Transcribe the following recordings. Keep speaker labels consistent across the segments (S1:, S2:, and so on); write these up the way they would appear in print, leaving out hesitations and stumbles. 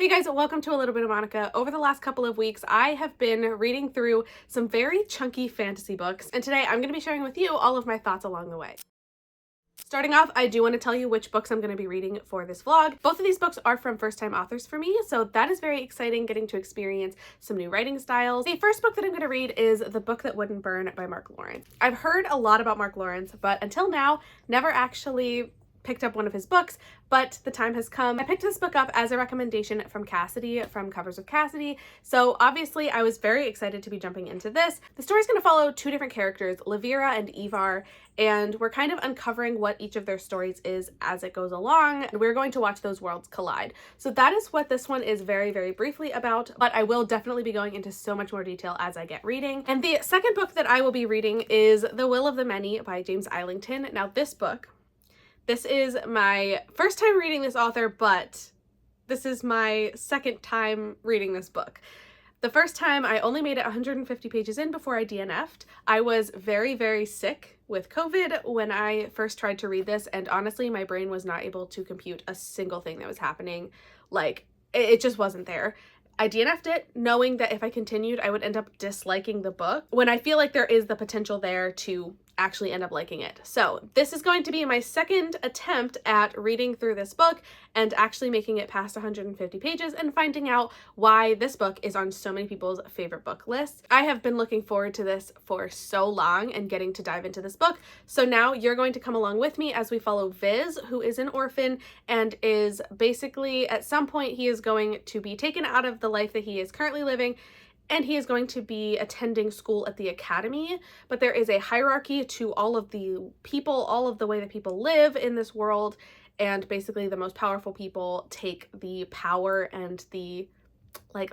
S1: Hey guys, welcome to A Little Bit of Monica. Over the last couple of weeks, I have been reading through some very chunky fantasy books, and today I'm going to be sharing with you all of my thoughts along the way. Starting off, I do want to tell you which books I'm going to be reading for this vlog. Both of these books are from first-time authors for me, so that is very exciting, getting to experience some new writing styles. The first book that I'm going to read is The Book That Wouldn't Burn by Mark Lawrence. I've heard a lot about Mark Lawrence, but until now, never actually picked up one of his books, but the time has come. I picked this book up as a recommendation from Cassidy from Covers with Cassidy, so obviously I was very excited to be jumping into this. The story's going to follow two different characters, Levira and Ivar, and we're kind of uncovering what each of their stories is as it goes along, and we're going to watch those worlds collide. So that is what this one is very, very briefly about, but I will definitely be going into so much more detail as I get reading. And the second book that I will be reading is The Will of the Many by James Islington. Now this is my first time reading this author, but this is my second time reading this book. The first time I only made it 150 pages in before I DNF'd. I was very, very sick with COVID when I first tried to read this, and honestly, my brain was not able to compute a single thing that was happening. Like, it just wasn't there. I DNF'd it knowing that if I continued, I would end up disliking the book when I feel like there is the potential there to actually end up liking it. So this is going to be my second attempt at reading through this book and actually making it past 150 pages and finding out why this book is on so many people's favorite book lists. I have been looking forward to this for so long and getting to dive into this book. So now you're going to come along with me as we follow Viz, who is an orphan and is basically, at some point, he is going to be taken out of the life that he is currently living, and he is going to be attending school at the academy, but there is a hierarchy to all of the people, all of the way that people live in this world, and basically the most powerful people take the power and the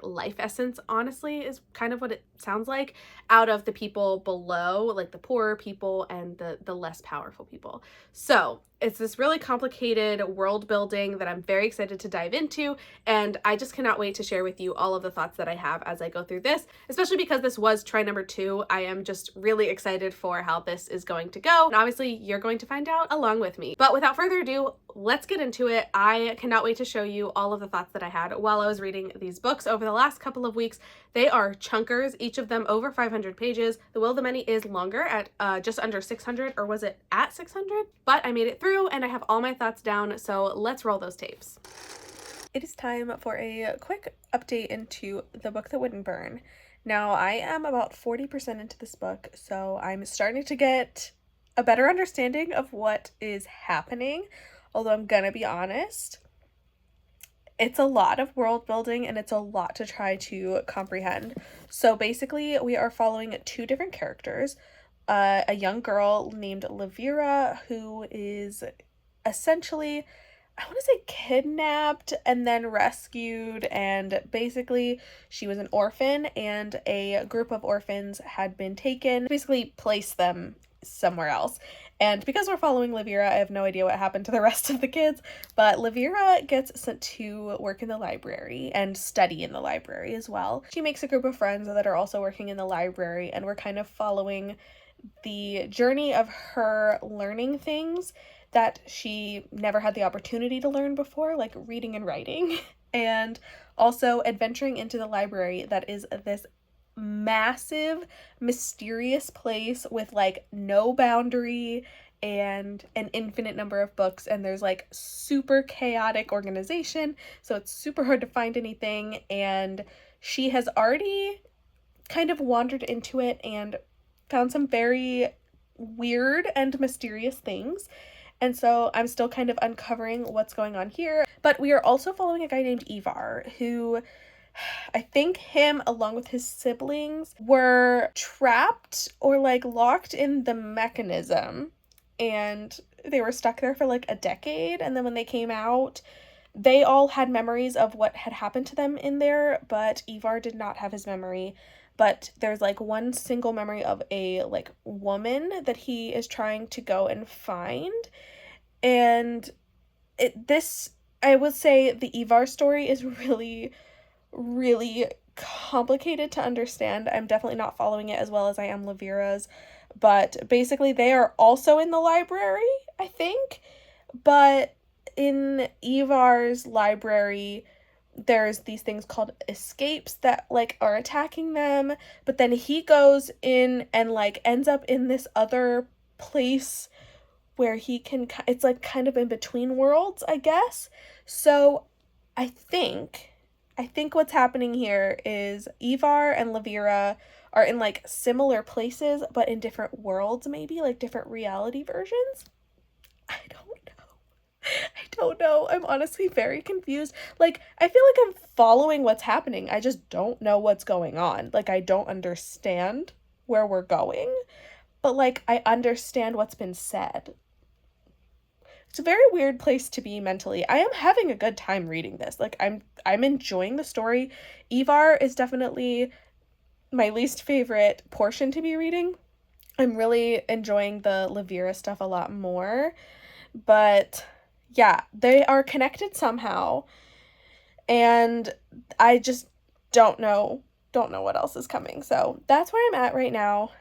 S1: life essence, honestly, is kind of what it sounds like, out of the people below, like the poorer people and the less powerful people. So it's this really complicated world building that I'm very excited to dive into, and I just cannot wait to share with you all of the thoughts that I have as I go through this, especially because this was try number 2. I am just really excited for how this is going to go, and obviously you're going to find out along with me. But without further ado, let's get into it. I cannot wait to show you all of the thoughts that I had while I was reading these books over the last couple of weeks. They are chunkers, each of them over 500 pages. The Will of the Many is longer at just under 600, or was it at 600? But I made it through and I have all my thoughts down, so let's roll those tapes. It is time for a quick update into The Book That Wouldn't Burn. Now, I am about 40% into this book, so I'm starting to get a better understanding of what is happening, although I'm gonna be honest, it's a lot of world building and it's a lot to try to comprehend. So basically, we are following two different characters. A young girl named Levira, who is essentially, I want to say, kidnapped and then rescued, and basically she was an orphan and a group of orphans had been taken, basically placed them somewhere else. And because we're following Levira, I have no idea what happened to the rest of the kids, but Levira gets sent to work in the library and study in the library as well. She makes a group of friends that are also working in the library, and we're kind of following the journey of her learning things that she never had the opportunity to learn before, like reading and writing, and also adventuring into the library that is this massive, mysterious place with no boundary and an infinite number of books, and there's super chaotic organization, so it's super hard to find anything, and she has already kind of wandered into it and found some very weird and mysterious things. And so I'm still kind of uncovering what's going on here. But we are also following a guy named Ivar, who I think him, along with his siblings, were trapped or locked in the mechanism, and they were stuck there for a decade. And then when they came out, they all had memories of what had happened to them in there, but Ivar did not have his memory. But there's one single memory of a woman that he is trying to go and find. And I would say the Ivar story is really, really complicated to understand. I'm definitely not following it as well as I am Levira's, but basically they are also in the library, I think, but in Ivar's library, there's these things called escapes that like are attacking them, but then he goes in and like ends up in this other place where he can, it's like kind of in between worlds, I guess. So I think what's happening here is Ivar and Levira are in like similar places but in different worlds, maybe like different reality versions. I don't know. I'm honestly very confused. Like, I feel like I'm following what's happening. I just don't know what's going on. Like, I don't understand where we're going, but like I understand what's been said. It's a very weird place to be mentally. I am having a good time reading this. Like I'm enjoying the story. Ivar is definitely my least favorite portion to be reading. I'm really enjoying the Levira stuff a lot more. But yeah, they are connected somehow. And I just don't know what else is coming. So that's where I'm at right now.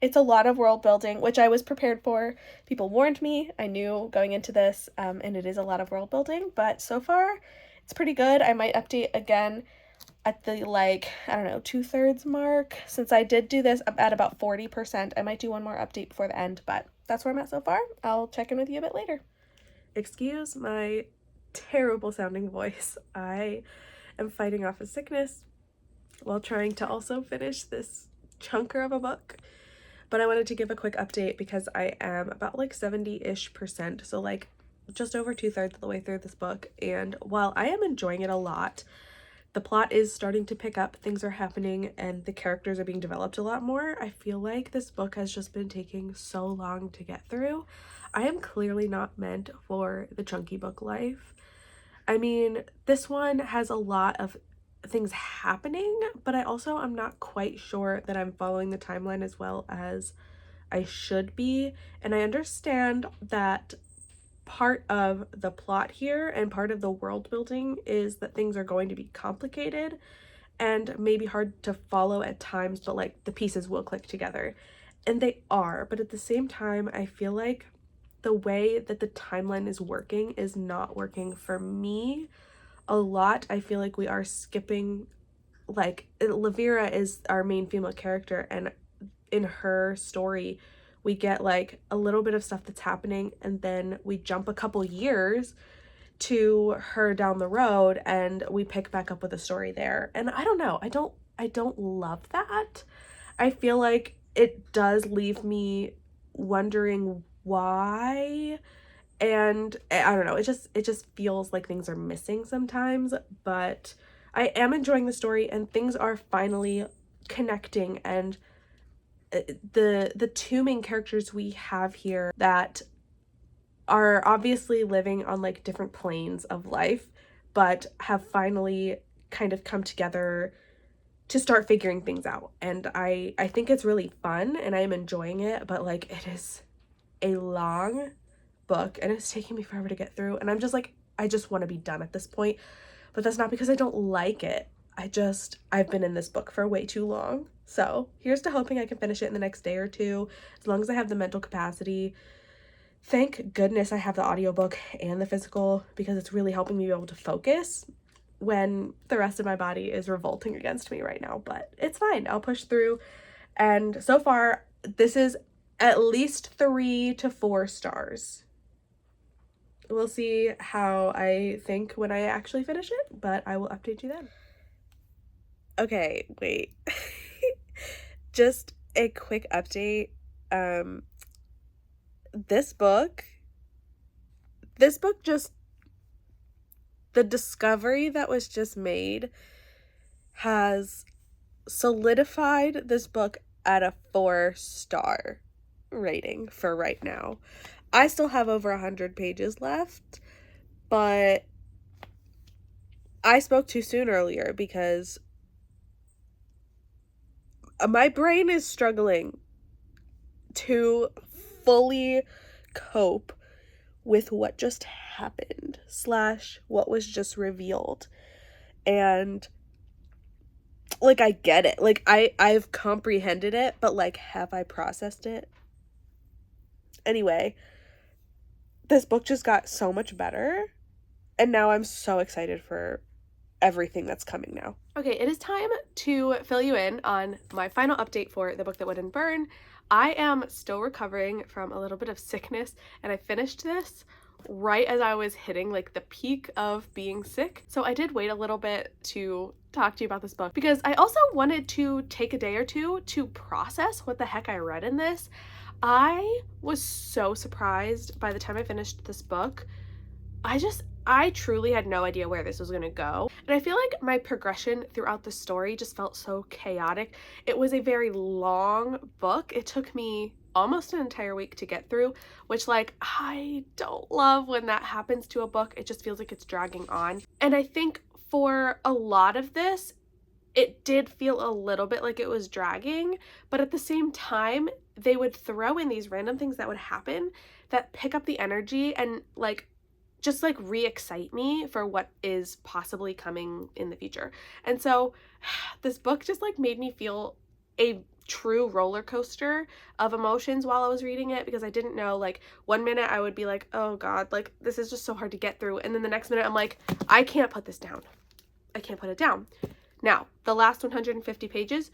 S1: It's a lot of world building, which I was prepared for. People warned me. I knew going into this, and it is a lot of world building, but so far it's pretty good. I might update again at the, like, I don't know, 2/3 mark. Since I did do this at about 40%, I might do one more update before the end, but that's where I'm at so far. I'll check in with you a bit later. Excuse my terrible sounding voice. I am fighting off a sickness while trying to also finish this chunker of a book. But I wanted to give a quick update because I am about like 70-ish%, so like just over 2/3 of the way through this book. And while I am enjoying it a lot, the plot is starting to pick up, things are happening, and the characters are being developed a lot more. I feel like this book has just been taking so long to get through. I am clearly not meant for the chunky book life. I mean, this one has a lot of things happening, but I also am not quite sure that I'm following the timeline as well as I should be. And I understand that part of the plot here and part of the world building is that things are going to be complicated and maybe hard to follow at times, but like the pieces will click together. And they are, but at the same time, I feel like the way that the timeline is working is not working for me a lot. I feel like we are skipping, like, Levira is our main female character, and in her story we get like a little bit of stuff that's happening, and then we jump a couple years to her down the road and we pick back up with a story there. And I don't know, I don't love that. I feel like it does leave me wondering why, and I don't know, it just feels like things are missing sometimes. But I am enjoying the story and things are finally connecting, and the two main characters we have here that are obviously living on like different planes of life but have finally kind of come together to start figuring things out. And I think it's really fun and I am enjoying it, but like it is a long book and it's taking me forever to get through, and I'm just like, I just want to be done at this point. But that's not because I don't like it. I've been in this book for way too long. So here's to hoping I can finish it in the next day or two, as long as I have the mental capacity. Thank goodness I have the audiobook and the physical, because it's really helping me be able to focus when the rest of my body is revolting against me right now. But it's fine, I'll push through. And so far, this is at least 3 to 4 stars. We'll see how I think when I actually finish it, but I will update you then. Okay, wait. Just a quick update. This book just, the discovery that was just made has solidified this book at a 4-star rating for right now. I still have over 100 pages left, but I spoke too soon earlier because my brain is struggling to fully cope with what just happened / what was just revealed. And like, I get it, like I've comprehended it, but like, have I processed it? Anyway, this book just got so much better, and now I'm so excited for everything that's coming now. Okay, it is time to fill you in on my final update for the book that wouldn't burn. I am still recovering from a little bit of sickness, and I finished this right as I was hitting like the peak of being sick. So I did wait a little bit to talk to you about this book because I also wanted to take a day or two to process what the heck I read in this. I was so surprised by the time I finished this book. I truly had no idea where this was going to go. And I feel like my progression throughout the story just felt so chaotic. It was a very long book. It took me almost an entire week to get through, which like I don't love when that happens to a book. It just feels like it's dragging on. And I think for a lot of this, it did feel a little bit like it was dragging, but at the same time, they would throw in these random things that would happen that pick up the energy and like just like re-excite me for what is possibly coming in the future. And so this book just like made me feel a true roller coaster of emotions while I was reading it, because I didn't know, like one minute I would be like, oh God, like this is just so hard to get through. And then the next minute I'm like, I can't put this down. I can't put it down. Now, the last 150 pages,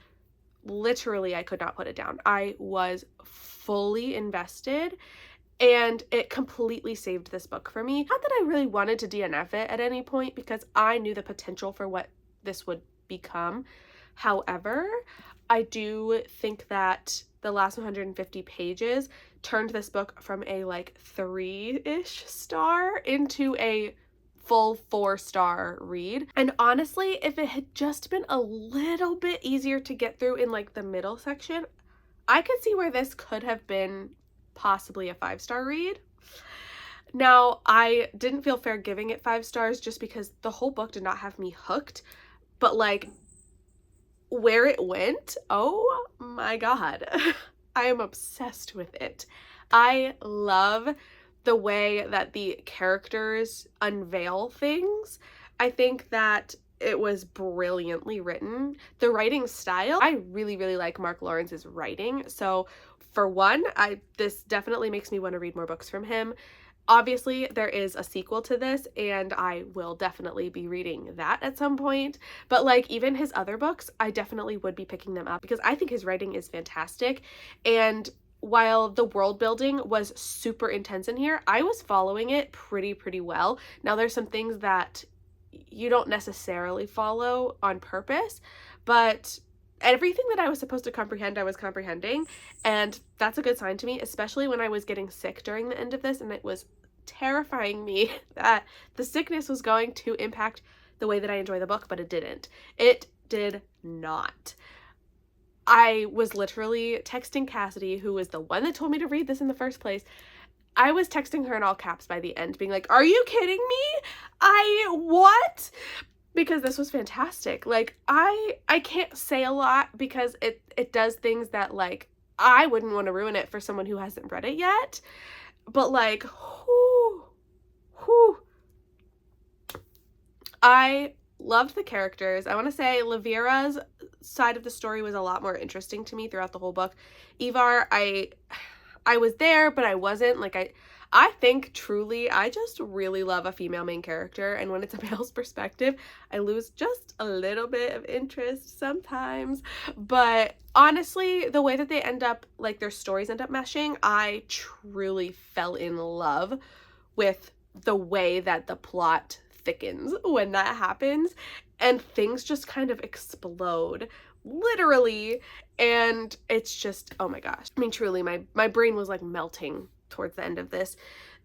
S1: literally I could not put it down. I was fully invested. And it completely saved this book for me. Not that I really wanted to DNF it at any point, because I knew the potential for what this would become. However, I do think that the last 150 pages turned this book from a like 3-ish star into a full 4-star read. And honestly, if it had just been a little bit easier to get through in like the middle section, I could see where this could have been possibly a 5-star read. Now, I didn't feel fair giving it 5 stars just because the whole book did not have me hooked, but like where it went, oh my God, I am obsessed with it. I love the way that the characters unveil things. I think that it was brilliantly written. The writing style, I really, really like Mark Lawrence's writing. So for one, this definitely makes me want to read more books from him. Obviously, there is a sequel to this, and I will definitely be reading that at some point. But like even his other books, I definitely would be picking them up because I think his writing is fantastic. And while the world building was super intense in here, I was following it pretty well. Now there's some things that you don't necessarily follow on purpose, but everything that I was supposed to comprehend, I was comprehending, and that's a good sign to me, especially when I was getting sick during the end of this, and it was terrifying me that the sickness was going to impact the way that I enjoy the book, but it didn't. It did not. I was literally texting Cassidy, who was the one that told me to read this in the first place. I was texting her in all caps by the end, being like, are you kidding me? What? Because this was fantastic. Like, I can't say a lot because it does things that, like, I wouldn't want to ruin it for someone who hasn't read it yet. But, like, whew. I loved the characters. I want to say Lavira's side of the story was a lot more interesting to me throughout the whole book. Ivar, I was there, but I wasn't. Like, I think truly I just really love a female main character, and when it's a male's perspective, I lose just a little bit of interest sometimes. But honestly, the way that they end up, like their stories end up meshing, I truly fell in love with the way that the plot thickens when that happens, and things just kind of explode, literally. And it's just, oh my gosh. I mean, truly, my brain was like melting towards the end of this.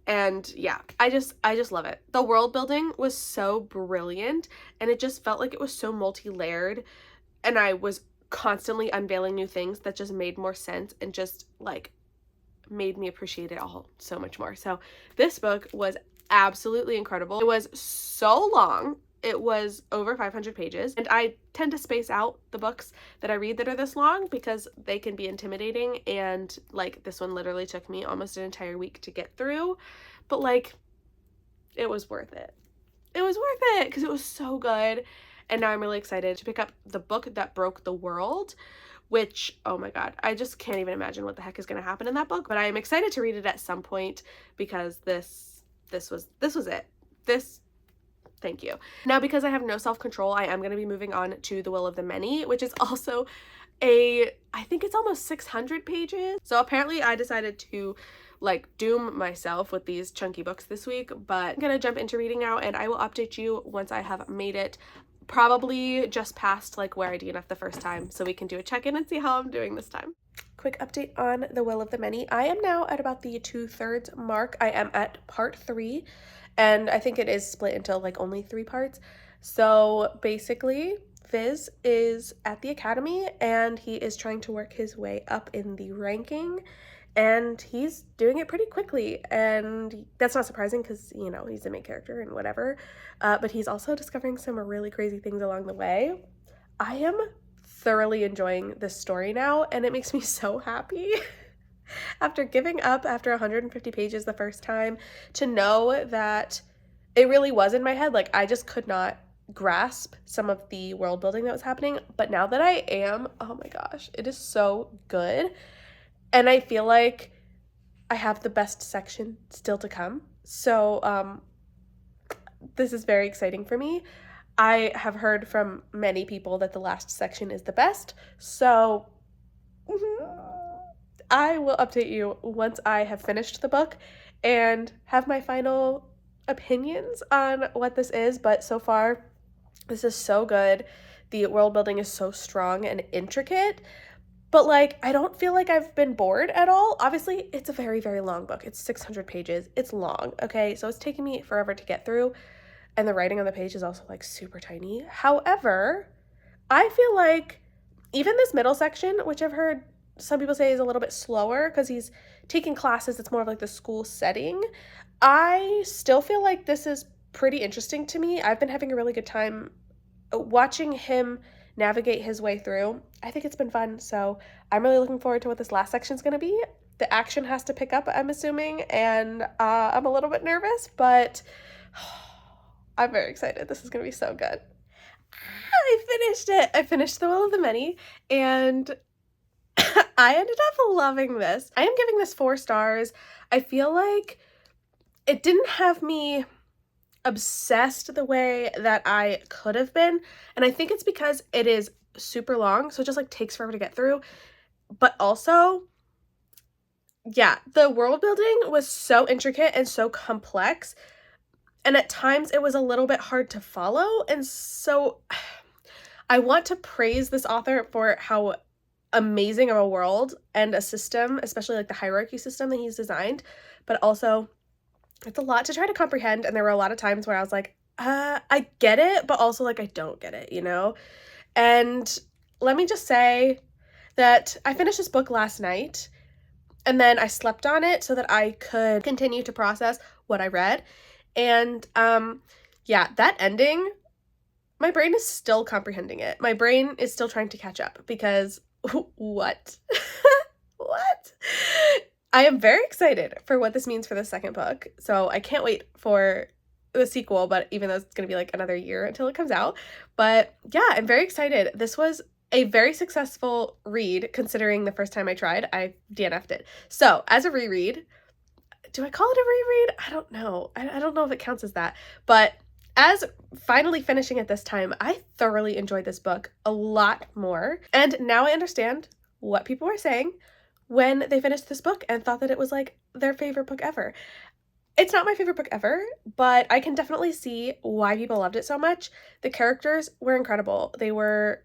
S1: And yeah, I just love it. The world building was so brilliant, and it just felt like it was so multi-layered, and I was constantly unveiling new things that just made more sense and just like made me appreciate it all so much more. So this book was absolutely incredible. It was so long. It was over 500 pages, and I tend to space out the books that I read that are this long because they can be intimidating, and like this one literally took me almost an entire week to get through, but like it was worth it. It was worth it because it was so good. And now I'm really excited to pick up the book that broke the world, which, oh my God, I just can't even imagine what the heck is going to happen in that book, but I am excited to read it at some point because this was it. Thank you. Now, because I have no self-control, I am going to be moving on to The Will of the Many, which is also I think it's almost 600 pages. So apparently I decided to like doom myself with these chunky books this week, but I'm gonna jump into reading now and I will update you once I have made it probably just past like where I DNF'd the first time, so we can do a check-in and see how I'm doing this time. Quick update on The Will of the Many. I am now at about the 2/3 mark. I am at part 3, and I think it is split into like only 3 parts. So basically, Viz is at the academy and he is trying to work his way up in the ranking, and he's doing it pretty quickly, and that's not surprising because, you know, he's the main character and whatever, but he's also discovering some really crazy things along the way. I am thoroughly enjoying this story now, and it makes me so happy after giving up after 150 pages the first time to know that it really was in my head. Like, I just could not grasp some of the world building that was happening, but now that I am, oh my gosh, it is so good. And I feel like I have the best section still to come. So this is very exciting for me. I have heard from many people that the last section is the best, so I will update you once I have finished the book and have my final opinions on what this is. But so far, this is so good. The world building is so strong and intricate, but like, I don't feel like I've been bored at all. Obviously, it's a very, very long book. It's 600 pages. It's long, okay? So it's taking me forever to get through, and the writing on the page is also like super tiny. However, I feel like even this middle section, which I've heard some people say is a little bit slower because he's taking classes, it's more of like the school setting, I still feel like this is pretty interesting to me. I've been having a really good time watching him navigate his way through. I think it's been fun, so I'm really looking forward to what this last section is going to be. The action has to pick up, I'm assuming, and I'm a little bit nervous, but I'm very excited. This is going to be so good. I finished it. I finished The Will of the Many, and I ended up loving this. I am giving this 4 stars. I feel like it didn't have me obsessed the way that I could have been, and I think it's because it is super long, so it just like takes forever to get through. But also, yeah, the world building was so intricate and so complex, and at times it was a little bit hard to follow, and so I want to praise this author for how amazing of a world and a system, especially like the hierarchy system that he's designed, but also it's a lot to try to comprehend, and there were a lot of times where I was like, I get it, but also like I don't get it, you know? And let me just say that I finished this book last night, and then I slept on it so that I could continue to process what I read. And yeah, that ending, my brain is still comprehending it. My brain is still trying to catch up because what? What? I am very excited for what this means for the second book. So I can't wait for the sequel, but even though it's going to be like another year until it comes out. But yeah, I'm very excited. This was a very successful read considering the first time I tried, I DNF'd it. So as a reread, do I call it a reread? I don't know. I don't know if it counts as that. But as finally finishing it this time, I thoroughly enjoyed this book a lot more. And now I understand what people were saying when they finished this book and thought that it was like their favorite book ever. It's not my favorite book ever, but I can definitely see why people loved it so much. The characters were incredible. They were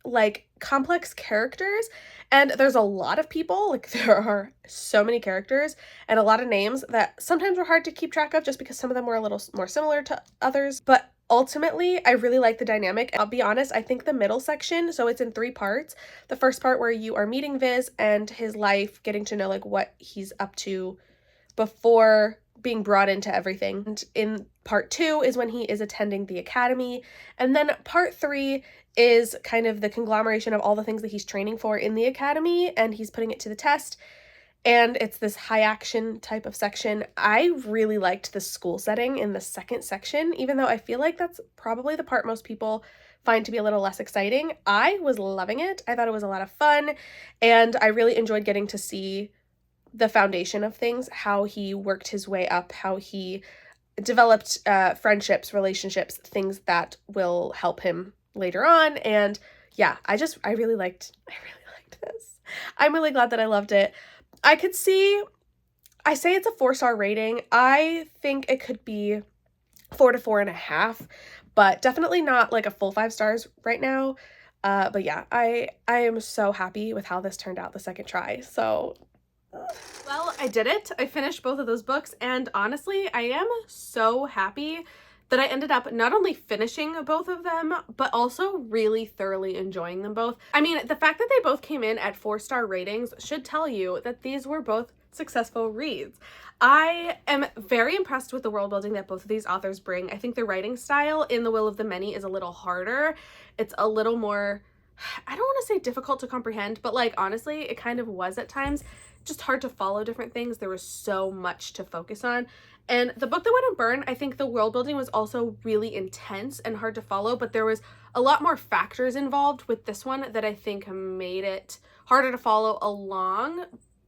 S1: like complex characters, and there's a lot of people, like there are so many characters and a lot of names that sometimes were hard to keep track of just because some of them were a little more similar to others, but ultimately I really like the dynamic. I'll be honest, I think the middle section, so it's in 3 parts. The first part where you are meeting Viz and his life, getting to know like what he's up to before being brought into everything. And in part 2 is when he is attending the academy. And then part 3 is kind of the conglomeration of all the things that he's training for in the academy, and he's putting it to the test. And it's this high action type of section. I really liked the school setting in the second section, even though I feel like that's probably the part most people find to be a little less exciting. I was loving it. I thought it was a lot of fun, and I really enjoyed getting to see the foundation of things, how he worked his way up, how he developed friendships, relationships, things that will help him later on. And yeah, I really liked this. I'm really glad that I loved it. I say it's a 4-star rating. I think it could be 4 to 4.5, but definitely not like a full 5 stars right now. But yeah, I am so happy with how this turned out the second try. So well, I did it. I finished both of those books, and honestly, I am so happy that I ended up not only finishing both of them, but also really thoroughly enjoying them both. I mean, the fact that they both came in at 4-star ratings should tell you that these were both successful reads. I am very impressed with the world building that both of these authors bring. I think the writing style in The Will of the Many is a little harder. It's a little more, I don't want to say difficult to comprehend, but like honestly, it kind of was at times. Just hard to follow different things. There was so much to focus on. And the book that wouldn't burn, I think the world building was also really intense and hard to follow, but there was a lot more factors involved with this one that I think made it harder to follow along.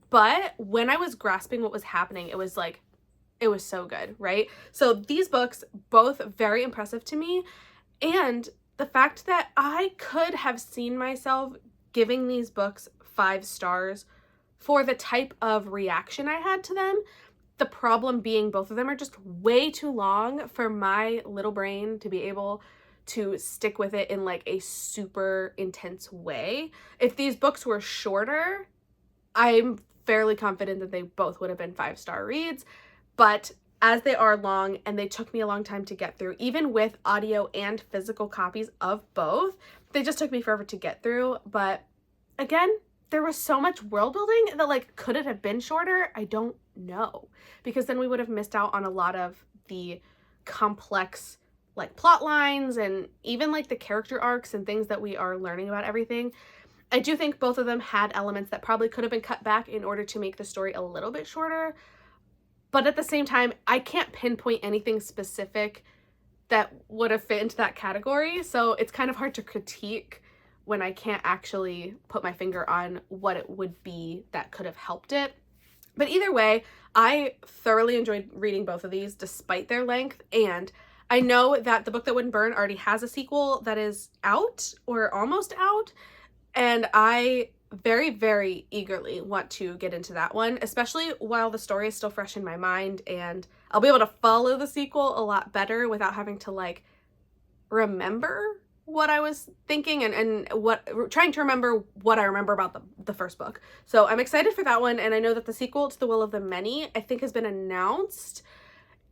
S1: But when I was grasping what was happening, it was so good, right? So these books, both very impressive to me. And the fact that I could have seen myself giving these books 5 stars for the type of reaction I had to them. The problem being both of them are just way too long for my little brain to be able to stick with it in like a super intense way. If these books were shorter, I'm fairly confident that they both would have been 5-star reads, but as they are long and they took me a long time to get through, even with audio and physical copies of both, they just took me forever to get through. But again, there was so much world building that like, could it have been shorter? I don't know, because then we would have missed out on a lot of the complex like plot lines and even like the character arcs and things that we are learning about everything. I do think both of them had elements that probably could have been cut back in order to make the story a little bit shorter. But at the same time, I can't pinpoint anything specific that would have fit into that category. So it's kind of hard to critique when I can't actually put my finger on what it would be that could have helped it. But either way, I thoroughly enjoyed reading both of these despite their length. And I know that The Book That Wouldn't Burn already has a sequel that is out or almost out. And I very, very eagerly want to get into that one, especially while the story is still fresh in my mind and I'll be able to follow the sequel a lot better without having to like remember what I was thinking and trying to remember what I remember about the first book. So I'm excited for that one. And I know that the sequel to The Will of the Many, I think, has been announced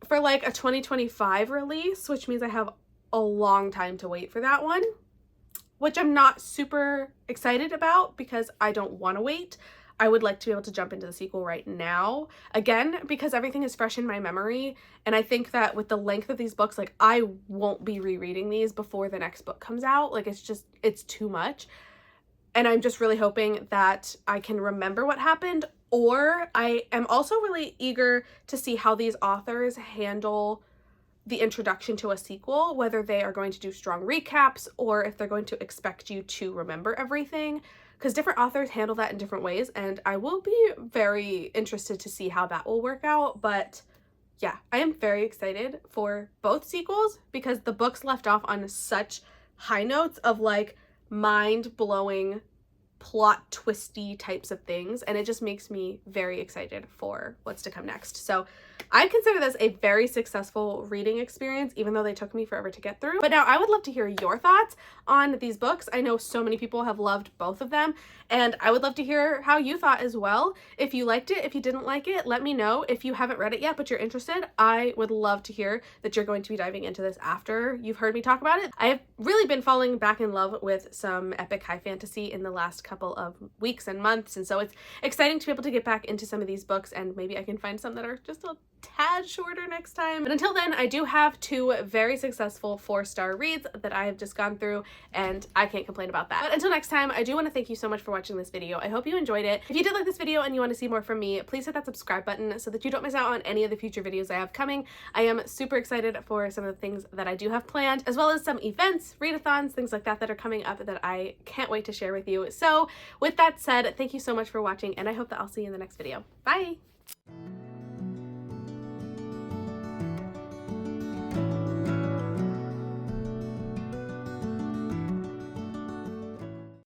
S1: for like a 2025 release, which means I have a long time to wait for that one, which I'm not super excited about because I don't want to wait. I would like to be able to jump into the sequel right now, again, because everything is fresh in my memory. And I think that with the length of these books, like I won't be rereading these before the next book comes out. Like it's too much. And I'm just really hoping that I can remember what happened, or I am also really eager to see how these authors handle the introduction to a sequel, whether they are going to do strong recaps or if they're going to expect you to remember everything, because different authors handle that in different ways, and I will be very interested to see how that will work out. But yeah, I am very excited for both sequels because the books left off on such high notes of like mind-blowing plot twisty types of things, and it just makes me very excited for what's to come next. So I consider this a very successful reading experience, even though they took me forever to get through. But now I would love to hear your thoughts on these books. I know so many people have loved both of them, and I would love to hear how you thought as well. If you liked it, if you didn't like it, let me know. If you haven't read it yet, but you're interested, I would love to hear that you're going to be diving into this after you've heard me talk about it. I have really been falling back in love with some epic high fantasy in the last couple of weeks and months, and so it's exciting to be able to get back into some of these books, and maybe I can find some that are just a tad shorter next time. But until then, I do have 2 very successful 4-star reads that I have just gone through, and I can't complain about that. But until next time, I do want to thank you so much for watching this video. I hope you enjoyed it. If you did like this video and you want to see more from me, please hit that subscribe button so that you don't miss out on any of the future videos I have coming. I am super excited for some of the things that I do have planned, as well as some events, readathons, things like that that are coming up that I can't wait to share with you. So with that said, thank you so much for watching, and I hope that I'll see you in the next video. Bye!